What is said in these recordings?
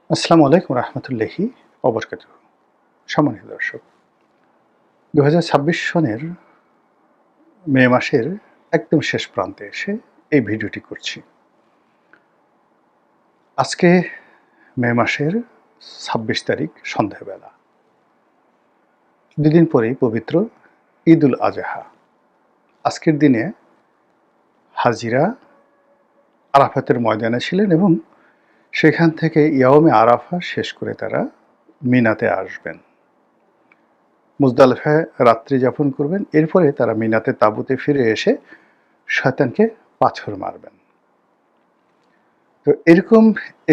আসসালামু আলাইকুম রহমতুল্লাহি ওবরকাতুহ। সম্মানিত দর্শক, ২০২৬ সনের মে মাসের একদম শেষ প্রান্তে এসে এই ভিডিওটি করছি। আজকে মে মাসের ২৬ তারিখ সন্ধ্যাবেলা। দুদিন পরেই পবিত্র ঈদ উল আজহা। আজকের দিনে হাজিরা আরাফাতের ময়দানে ছিলেন এবং সেখান থেকে ইয়াউমে আরাফা শেষ করে তারা মিনাতে আসবেন, মুজদালিফায় রাত্রি যাপন করবেন। এরপরে তারা মিনাতে তাঁবুতে ফিরে এসে শয়তানকে পাথর মারবেন। তো এরকম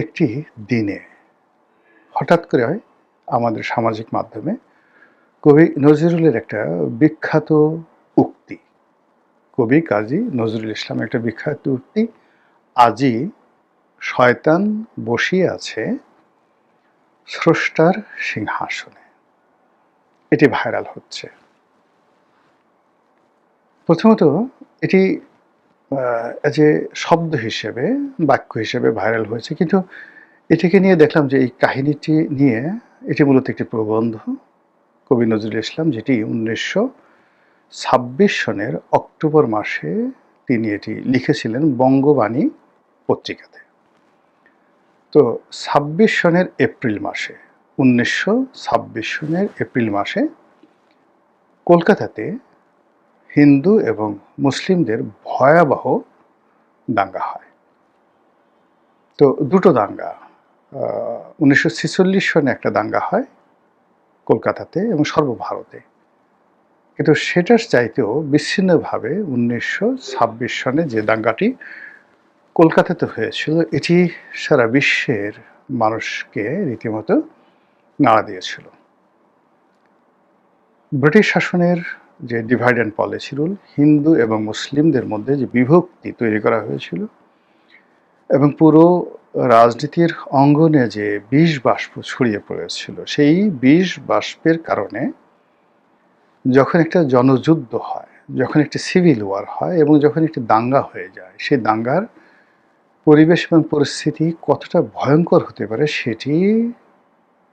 একটি দিনে হঠাৎ করে আমাদের সামাজিক মাধ্যমে কবি নজরুলের একটা বিখ্যাত উক্তি, কবি কাজী নজরুল ইসলামের একটা বিখ্যাত উক্তি, আজই শয়তান বসিয়ে আছে স্রষ্টার সিংহাসনে, এটি ভাইরাল হচ্ছে। প্রথমত এটি যে শব্দ হিসেবে, বাক্য হিসেবে ভাইরাল হয়েছে, কিন্তু এটিকে নিয়ে দেখলাম যে এই কাহিনীটি নিয়ে এটি মূলত একটি প্রবন্ধ কবি নজরুল ইসলাম, যেটি ১৯২৬ সনের অক্টোবর মাসে তিনি এটি লিখেছিলেন বঙ্গবাণী পত্রিকাতে। তো ২৬ সনের এপ্রিল মাসে, ১৯২৬ সনের এপ্রিল মাসে কলকাতাতে হিন্দু এবং মুসলিমদের ভয়াবহ দাঙ্গা হয়। তো দুটো দাঙ্গা, ১৯৪৬ সনে একটা দাঙ্গা হয় কলকাতাতে এবং সর্বভারতে, কিন্তু সেটার চাইতেও বিচ্ছিন্নভাবে ১৯২৬ সনে যে দাঙ্গাটি কলকাতাতে হয়েছিল, এটি সারা বিশ্বের মানুষকে রীতিমতো নাড়া দিয়েছিল। ব্রিটিশ শাসনের যে divide and policy rule, Hindu এবং মুসলিমদের মধ্যে যে বিভক্তি তৈরি করা হয়েছিল এবং পুরো রাজনীতির অঙ্গনে যে বিষ বাষ্প ছড়িয়ে পড়েছিল, সেই বিষ বাষ্পের কারণে যখন একটা জনযুদ্ধ হয়, যখন একটি সিভিল ওয়ার হয় এবং যখন একটি দাঙ্গা হয়ে যায়, সেই দাঙ্গার পরিবেশ এবং পরিস্থিতি কতটা ভয়ঙ্কর হতে পারে সেটি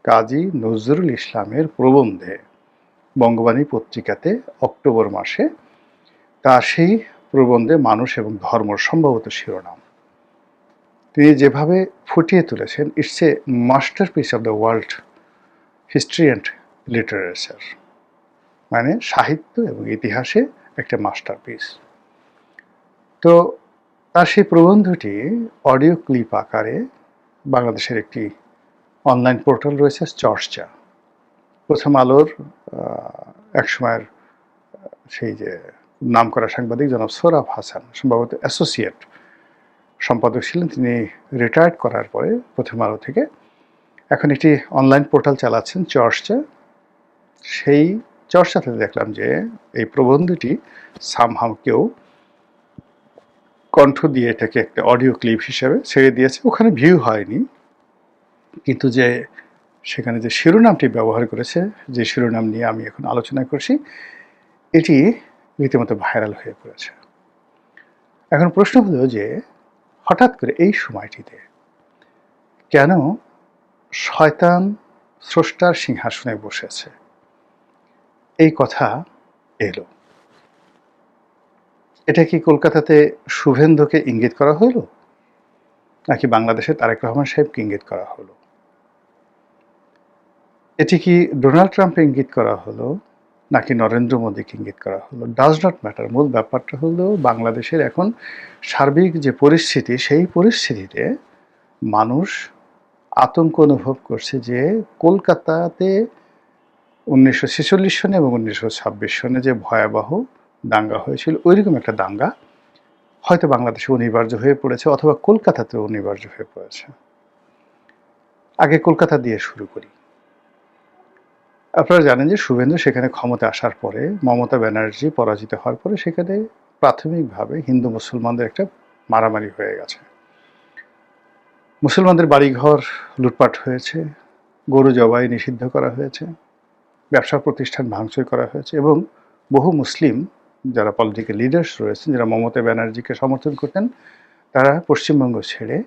কাজী নজরুল ইসলামের প্রবন্ধে বঙ্গবাণী পত্রিকাতে অক্টোবর মাসে, তার সেই প্রবন্ধে মানুষ এবং ধর্ম সম্ভবত শিরোনাম, তিনি যেভাবে ফুটিয়ে তুলেছেন, it's a masterpiece of the world history and literature, মানে সাহিত্য এবং ইতিহাসে একটা মাস্টারপিস। তো তার সেই প্রবন্ধটি অডিও ক্লিপ আকারে বাংলাদেশের একটি অনলাইন পোর্টাল রয়েছে চর্চা, প্রথম আলোর একসময়ের সেই যে নামকরা সাংবাদিক জনাব সোহরাব হাসান, সম্ভবত অ্যাসোসিয়েট সম্পাদক ছিলেন, তিনি রিটায়ার্ড করার পরে প্রথম আলো থেকে এখন একটি অনলাইন পোর্টাল চালাচ্ছেন চর্চা। সেই চর্চাতে দেখলাম যে এই প্রবন্ধটি সামহাউ কেউ কণ্ঠ দিয়ে এটাকে একটা অডিও ক্লিপ হিসেবে ছেড়ে দিয়েছে। ওখানে ভিউ হয়নি, কিন্তু যে সেখানে যে শিরোনামটি ব্যবহার করেছে, যে শিরোনাম নিয়ে আমি এখন আলোচনা করছি, এটি রীতিমতো ভাইরাল হয়ে পড়েছে। এখন প্রশ্ন হলো যে হঠাৎ করে এই সময়টিতে কেন শয়তান স্রষ্টার সিংহাসনে বসেছে, এই কথা এলো। এটা কি কলকাতাতে শুভেন্দুকে ইঙ্গিত করা হলো, নাকি বাংলাদেশে তারেক রহমান সাহেবকে ইঙ্গিত করা হলো? এটি কি ডোনাল্ড ট্রাম্পকে ইঙ্গিত করা হলো, নাকি নরেন্দ্র মোদীকে ইঙ্গিত করা হলো? Does not matter. মূল ব্যাপারটা হলো বাংলাদেশের এখন সার্বিক যে পরিস্থিতি, সেই পরিস্থিতিতে মানুষ আতঙ্ক অনুভব করছে যে কলকাতাতে ১৯৪৬ সনে এবং ১৯২৬ সনে যে ভয়াবহ দাঙ্গা হয়েছিল, ওইরকম একটা দাঙ্গা হয়তো বাংলাদেশে অনিবার্য হয়ে পড়েছে, অথবা কলকাতাতেও অনিবার্য হয়ে পড়েছে। আগে কলকাতা দিয়ে শুরু করি। আপনারা জানেন যে শুভেন্দু সেখানে ক্ষমতা আসার পরে, মমতা ব্যানার্জি পরাজিত হওয়ার পরে সেখানে প্রাথমিকভাবে হিন্দু মুসলমানদের একটা মারামারি হয়ে গেছে। মুসলমানদের বাড়িঘর লুটপাট হয়েছে, গরু জবাই নিষিদ্ধ করা হয়েছে, ব্যবসা প্রতিষ্ঠান ভাঙচুর করা হয়েছে এবং বহু মুসলিম যারা পলিটিক্যাল লিডার্স রয়েছেন, যারা মমতা ব্যানার্জিকে সমর্থন করতেন, তারা পশ্চিমবঙ্গ ছেড়ে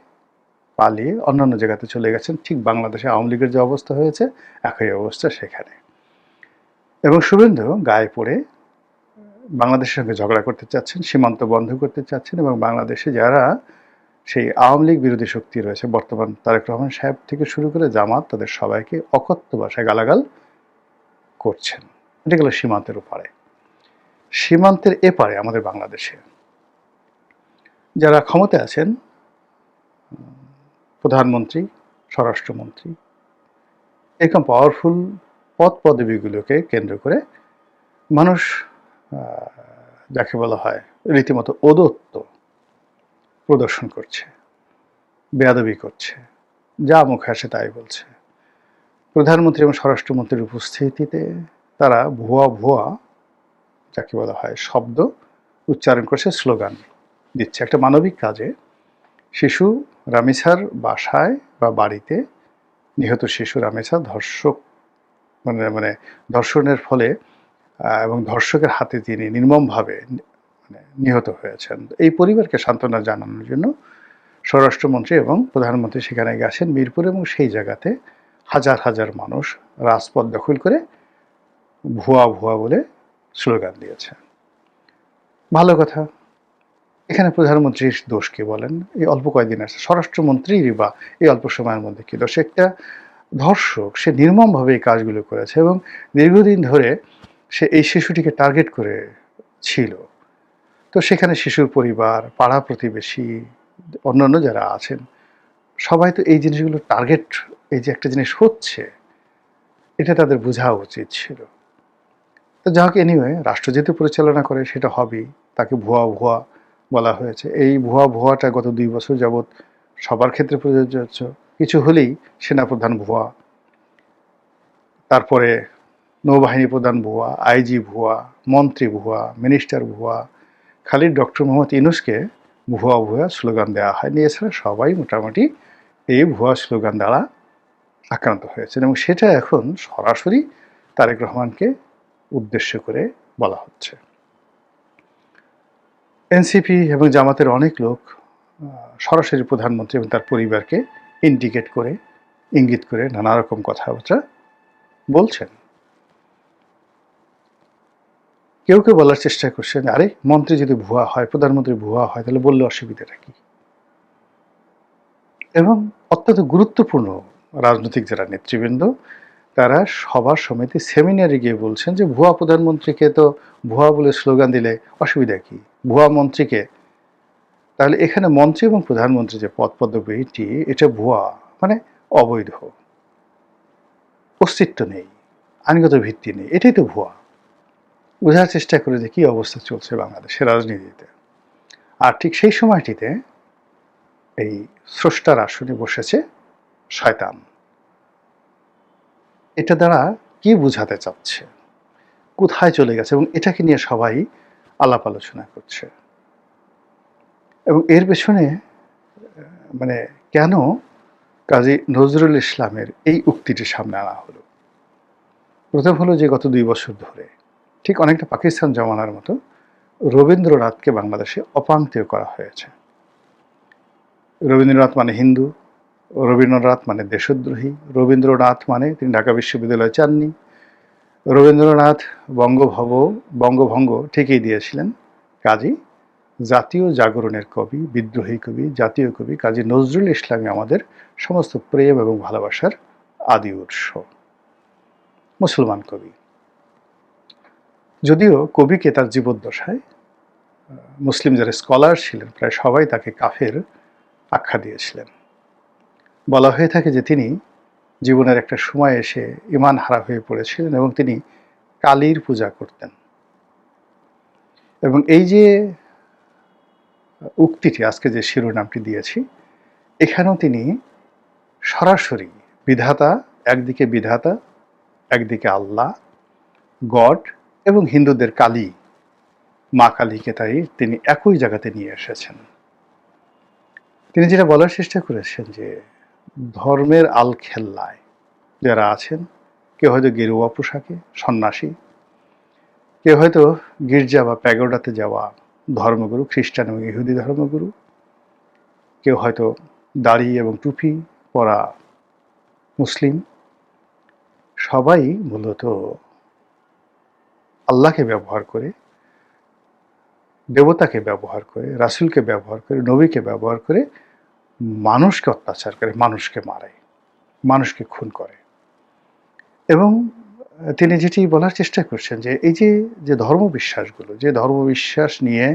পালিয়ে অন্যান্য জায়গাতে চলে গেছেন। ঠিক বাংলাদেশে আওয়ামী লীগের যে অবস্থা হয়েছে, একই অবস্থা সেখানে। এবং শুভেন্দু গায়ে পড়ে বাংলাদেশের সঙ্গে ঝগড়া করতে চাচ্ছেন, সীমান্ত বন্ধ করতে চাচ্ছেন, এবং বাংলাদেশে যারা সেই আওয়ামী লীগ বিরোধী শক্তি রয়েছে, বর্তমান তারেক রহমান সাহেব থেকে শুরু করে জামাত, তাদের সবাইকে অকথ্য ভাষায় গালাগাল করছেন। এটা গেল সীমান্তের ওপারে। সীমান্তের এপারে আমাদের বাংলাদেশে যারা ক্ষমতায় আছেন, প্রধানমন্ত্রী, স্বরাষ্ট্রমন্ত্রী, এরকম পাওয়ারফুল পদ পদবীগুলোকে কেন্দ্র করে মানুষ যাকে বলা হয় রীতিমতো ঔদ্ধত্য প্রদর্শন করছে, বেয়াদবি করছে, যা মুখে আসে তাই বলছে। প্রধানমন্ত্রী এবং স্বরাষ্ট্রমন্ত্রীর উপস্থিতিতে তারা ভুয়া ভুয়া যাকে বলা হয় শব্দ উচ্চারণ করছে, স্লোগান দিচ্ছে। একটা মানবিক কাজে শিশু রামিসার বাসায় বা বাড়িতে নিহত শিশু রামিসা ধর্ষক মানে ধর্ষণের ফলে এবং ধর্ষকের হাতে তিনি নির্মমভাবে নিহত হয়েছেন। এই পরিবারকে সান্ত্বনা জানানোর জন্য স্বরাষ্ট্রমন্ত্রী এবং প্রধানমন্ত্রী সেখানে গেছেন মিরপুর, এবং সেই জায়গাতে হাজার হাজার মানুষ রাজপথ দখল করে ভুয়া ভুয়া বলে স্লোগান দিয়েছে। ভালো কথা। এখানে প্রধানমন্ত্রীর দোষ কি বলেন? এই অল্প কয়েকদিন আসছে স্বরাষ্ট্রমন্ত্রীরই বা এই অল্প সময়ের মধ্যে কি দোষ? একটা ধর্ষক, সে নির্মমভাবে এই কাজগুলো করেছে এবং দীর্ঘদিন ধরে সে এই শিশুটিকে টার্গেট করে ছিল। তো সেখানে শিশুর পরিবার, পাড়া প্রতিবেশী, অন্যান্য যারা আছেন সবাই তো এই জিনিসগুলো টার্গেট, এই যে একটা জিনিস হচ্ছে এটা তাদের বোঝা উচিত ছিল। তো যা হোক, এনিওয়ে রাষ্ট্র যেহেতু পরিচালনা করে সেটা হবেই। তাকে ভুয়া ভুয়া বলা হয়েছে। এই ভুয়া ভুয়াটা গত 2 বছর যাবৎ সবার ক্ষেত্রে প্রযোজ্য হচ্ছে। কিছু হলেই সেনাপ্রধান ভুয়া, তারপরে নৌবাহিনী প্রধান ভুয়া, আইজি ভুয়া, মন্ত্রী ভুয়া, মিনিস্টার ভুয়া, খালি ডক্টর মোহাম্মদ ইউনূসকে ভুয়া ভুয়া স্লোগান দেওয়া হয়নি। এছাড়া সবাই মোটামুটি এই ভুয়া স্লোগান দ্বারা আক্রান্ত হয়েছেন, এবং সেটা এখন সরাসরি তারেক রহমানকে উদ্দেশ্য করে বলা হচ্ছে। এনসিপি এবং জামাতের অনেক লোক সরাসরি প্রধানমন্ত্রী এবং তার পরিবারকে ইন্ডিকেট করে, ইঙ্গিত করে নানা রকম কথাবার্তা বলছেন। কেউ কেউ বলার চেষ্টা করছেন, আরে মন্ত্রী যদি ভুয়া হয়, প্রধানমন্ত্রী ভুয়া হয়, তাহলে বললে অসুবিধাটা কি? এবং অত্যন্ত গুরুত্বপূর্ণ রাজনৈতিক যারা নেতৃবৃন্দ, তারা সভা সমিতি সেমিনারে গিয়ে বলছেন যে ভুয়া প্রধানমন্ত্রীকে তো ভুয়া বলে স্লোগান দিলে অসুবিধা কি? ভুয়া মন্ত্রীকে, তাহলে এখানে মন্ত্রী এবং প্রধানমন্ত্রী যে পদ পদবীটি, এটা ভুয়া, মানে অবৈধ, অস্তিত্ব নেই, আইনগত ভিত্তি নেই, এটাই তো ভুয়া। বোঝার চেষ্টা করে যে কি অবস্থা চলছে বাংলাদেশের রাজনীতিতে। আর ঠিক সেই সময়টিতে এই স্রষ্টার আসনে বসেছে শয়তান। এটা দ্বারা কি বোঝাতে চাচ্ছে, কোথায় চলে গেছে, এবং এটাকে নিয়ে সবাই আলাপ আলোচনা করছে। এবং এর পেছনে মানে কেন কাজী নজরুল ইসলামের এই উক্তিটি সামনে আনা হলো? প্রথম হলো যে গত 2 বছর ধরে ঠিক অনেকটা পাকিস্তান জমানার মতো রবীন্দ্রনাথকে বাংলাদেশে অপাঙ্ক্তেয় করা হয়েছে। রবীন্দ্রনাথ মানে হিন্দু, রবীন্দ্রনাথ মানে দেশদ্রোহী, রবীন্দ্রনাথ মানে তিনি ঢাকা বিশ্ববিদ্যালয় চাননি, রবীন্দ্রনাথ বঙ্গভঙ্গ ঠিকই দিয়েছিলেন। কাজী জাতীয় জাগরণের কবি, বিদ্রোহী কবি, জাতীয় কবি কাজী নজরুল ইসলামই আমাদের সমস্ত প্রেম এবং ভালোবাসার আদি উৎস, মুসলমান কবি। যদিও কবিকে তার জীবদ্দশায় মুসলিম যারা স্কলার ছিলেন প্রায় সবাই তাকে কাফের আখ্যা দিয়েছিলেন। বলা হয়ে থাকে যে তিনি জীবনের একটা সময় এসে ঈমান হারা হয়ে পড়েছিলেন এবং তিনি কালীর পূজা করতেন। এবং এই যে উক্তিটি, আজকে যে শিরোনামটি দিয়েছি, এখানেও তিনি সরাসরি বিধাতা, একদিকে বিধাতা, একদিকে আল্লাহ, গড, এবং হিন্দুদের কালী, মা কালীকে তাই তিনি একই জায়গাতে নিয়ে এসেছেন। তিনি যেটা বলার চেষ্টা করেছেন যে ধর্মের আল খেল্লায় যারা আছেন, কেউ হয়তো গেরুয়া পোশাকে সন্ন্যাসী, কেউ হয়তো গির্জা বা প্যাগোডাতে যাওয়া ধর্মগুরু, খ্রিস্টান এবং ইহুদি ধর্মগুরু, কেউ হয়তো দাড়ি এবং টুপি পরা মুসলিম সবাই মূলত আল্লাহকে ব্যবহার করে, দেবতাকে ব্যবহার করে, রাসূলকে ব্যবহার করে, নবীকে ব্যবহার করে মানুষকে অত্যাচার করে, মানুষকে মারে, মানুষকে খুন করে। এবং তিনি যেটি বলার চেষ্টা করছেন যে এই যে ধর্মবিশ্বাসগুলো, যে ধর্মবিশ্বাস নিয়ে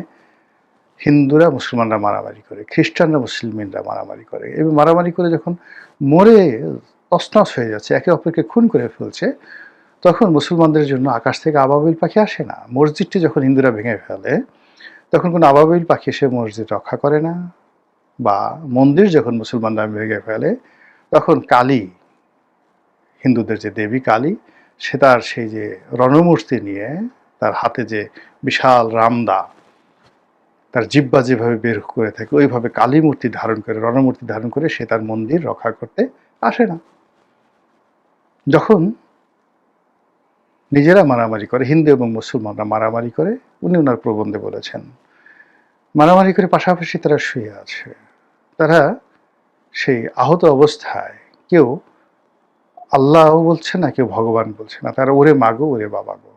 হিন্দুরা মুসলমানরা মারামারি করে, খ্রিস্টানরা মুসলিমরা মারামারি করে, এবং মারামারি করে যখন মরে তছনছ হয়ে যাচ্ছে, একে অপরকে খুন করে ফেলছে, তখন মুসলমানদের জন্য আকাশ থেকে আবাবিল পাখি আসে না। মসজিদটি যখন হিন্দুরা ভেঙে ফেলে, তখন কোনো আবাবিল পাখি এসে মসজিদ রক্ষা করে না। বা মন্দির যখন মুসলমানরা ভেঙে ফেলে, তখন কালী, হিন্দুদের যে দেবী কালী, সে তার সেই যে রণমূর্তি নিয়ে, তার হাতে যে বিশাল রামদা, তার জিহ্বা যেভাবে বের করে থাকে, ওইভাবে কালী মূর্তি ধারণ করে, রণমূর্তি ধারণ করে সে তার মন্দির রক্ষা করতে আসে না। যখন নিজেরা মারামারি করে, হিন্দু এবং মুসলমানরা মারামারি করে, উনি ওনার প্রবন্ধে বলেছেন, মারামারি করে পাশাপাশি তারা শুয়ে আছে, তারা সেই আহত অবস্থায় কেউ আল্লাহ বলছে না, কেউ ভগবান বলছে না, তারা ওরে মাগো, ওরে বাবা গো,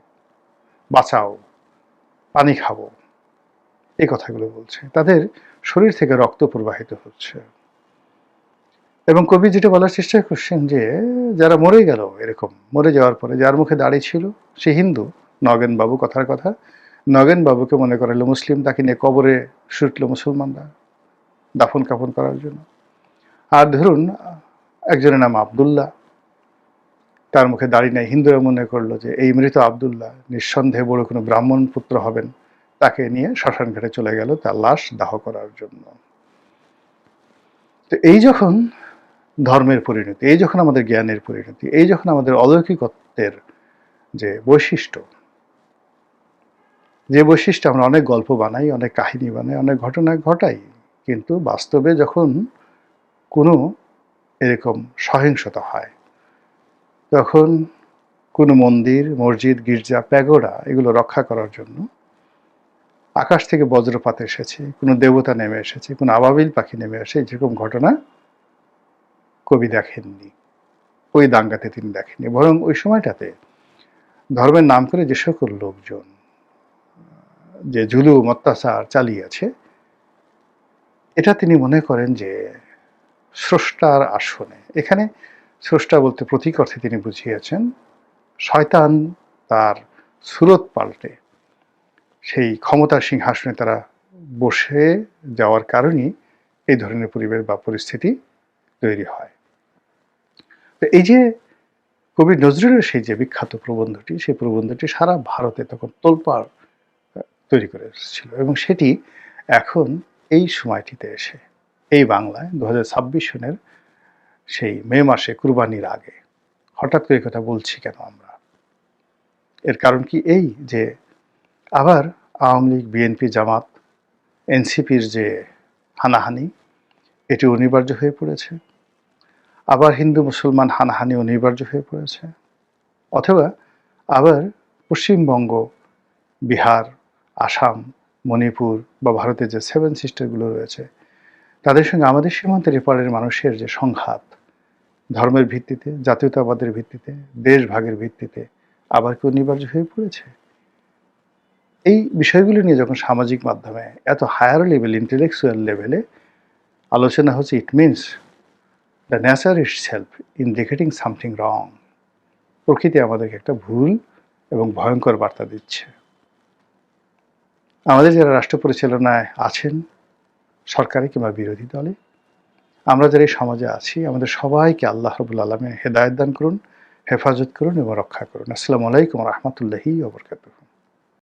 বাঁচাও, পানি খাবো, এই কথাগুলো বলছে। তাদের শরীর থেকে রক্ত প্রবাহিত হচ্ছে। এবং কবি যেটা বলার চেষ্টা করছেন যে যারা মরে গেল, এরকম মরে যাওয়ার পরে যার মুখে দাড়ি ছিল সে হিন্দু, নগেন বাবু কথার কথা, নগেন বাবুকে মনে করালো মুসলিম, তাকে নিয়ে কবরে ছুটলো মুসলমানরা দাফন কাফন করার জন্য। আর ধরুন একজনের নাম আব্দুল্লাহ, তার মুখে দাড়ি নেই, হিন্দুরা মনে করলো যে এই মৃত আব্দুল্লাহ নিঃসন্দেহে বড় কোনো ব্রাহ্মণ পুত্র হবেন, তাকে নিয়ে শ্মশান ঘাটে চলে গেল তার লাশ দাহ করার জন্য। তো এই যখন ধর্মের পরিণতি, এই যখন আমাদের জ্ঞানের পরিণতি, এই যখন আমাদের অলৌকিকত্বের যে বৈশিষ্ট্য, যে বৈশিষ্ট্য আমরা অনেক গল্প বানাই, অনেক কাহিনী বানাই, অনেক ঘটনা ঘটাই, কিন্তু বাস্তবে যখন কোনো এরকম সহিংসতা হয়, তখন কোনো মন্দির, মসজিদ, গির্জা, প্যাগোডা এগুলো রক্ষা করার জন্য আকাশ থেকে বজ্রপাত এসেছে, কোনো দেবতা নেমে এসেছে, কোনো আবাবিল পাখি নেমে আসে, যেরকম ঘটনা কবি দেখেননি, ওই দাঙ্গাতে তিনি দেখেননি। বরং ওই সময়টাতে ধর্মের নাম করে যে সকল লোকজন যে জুলুম অত্যাচার চালিয়েছে, এটা তিনি মনে করেন যে স্রষ্টার আসনে, এখানে স্রষ্টা বলতে প্রতীক অর্থে তিনি বুঝিয়েছেন শয়তান তার সুরত পাল্টে সেই ক্ষমতার সিংহাসনে তারা বসে যাওয়ার কারণেই এই ধরনের পরিবেশ বা পরিস্থিতি তৈরি হয়। তো এই যে কবি নজরুলের সেই যে বিখ্যাত প্রবন্ধটি, সেই প্রবন্ধটি সারা ভারতে তখন তোলপাড় তৈরি করে এসেছিল, এবং সেটি এখন এই সময়টিতে এসে এই বাংলায় 2026 সনের সেই মে মাসে কুরবানির আগে হঠাৎ করে কথা বলছি কেন আমরা? এর কারণ কি এই যে আবার আওয়ামী লীগ, বিএনপি, জামাত, এনসিপির যে হানাহানি, এটি অনিবার্য হয়ে পড়েছে। আবার হিন্দু মুসলমান হানাহানি অনিবার্য হয়ে পড়েছে। অথবা আবার পশ্চিমবঙ্গ, বিহার, আসাম, মণিপুর বা ভারতের যে 7 সিস্টারগুলো রয়েছে, তাদের সঙ্গে আমাদের সীমান্তের এপারের মানুষের যে সংঘাত, ধর্মের ভিত্তিতে, জাতীয়তাবাদের ভিত্তিতে, দেশ ভাগের ভিত্তিতে আবার কি অনিবার্য হয়ে পড়েছে? এই বিষয়গুলো নিয়ে যখন সামাজিক মাধ্যমে এত হায়ার লেভেল, ইন্টেলেকচুয়াল লেভেলে আলোচনা হচ্ছে, it means the nature itself indicating something wrong. প্রকৃতি আমাদেরকে একটা ভুল এবং ভয়ঙ্কর বার্তা দিচ্ছে। আমাদের যারা রাষ্ট্র পরিচালনায় আছেন, সরকারে কিংবা বিরোধী দলে, আমরা যারা এই সমাজে আছি, আমাদের সবাইকে আল্লাহ রাব্বুল আলামিন হেদায়েত দান করুন, হেফাজত করুন এবং রক্ষা করুন। আসসালামু আলাইকুম ওয়া রাহমাতুল্লাহি ওয়া বারাকাতুহু।